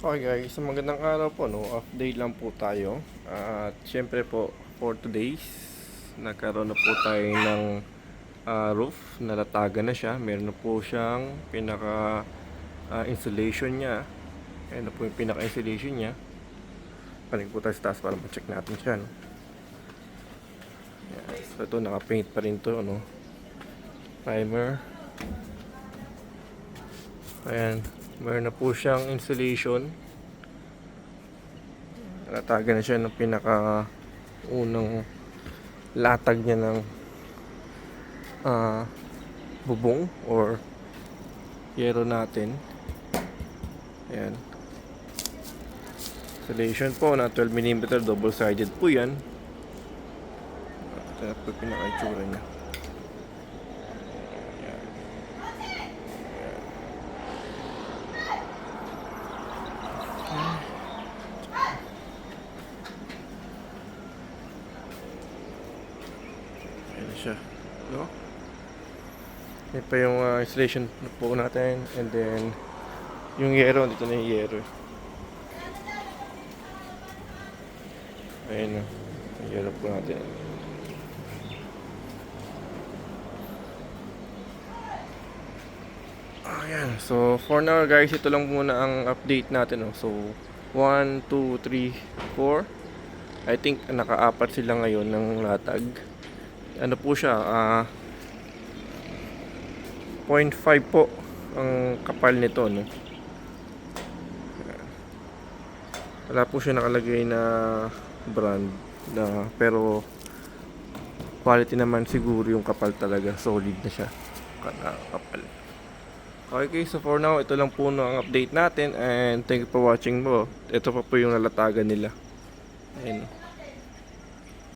Okay guys, magandang araw po, no? Update lang po tayo. At syempre po, for today's, nagkaroon na po tayo ng roof, nalatagan na siya. Meron na po siyang pinaka installation niya. Ayan na po yung pinaka installation niya. Paling po tayo sa taas para ma-check natin siya, no? Ayan. So ito, naka-paint pa rin to, no? Primer. Ayan, meron na po siyang installation. Natagan na siya ng pinaka unang latag niya ng bubong or yero natin. Ayan. Installation po na 12mm double sided po yan. Ito na po pinaka itsura niya. Ayan siya, no? Yan pa yung installation po natin. And then yung yero, dito na yung yero. Ayan na, yung yero po natin. Ayan, so for now guys, ito lang muna ang update natin, no? So 1, 2, 3, 4, I think naka-apat sila ngayon ng latag. Ano po siya, 0.5 po ang kapal nito, no? Wala po siya nakalagay na brand na, pero quality naman siguro yung kapal talaga, solid na siya kapal. Okay, so for now, ito lang po no ang update natin, and thank you for watching mo. Ito pa po yung nalatagan nila. Ayun.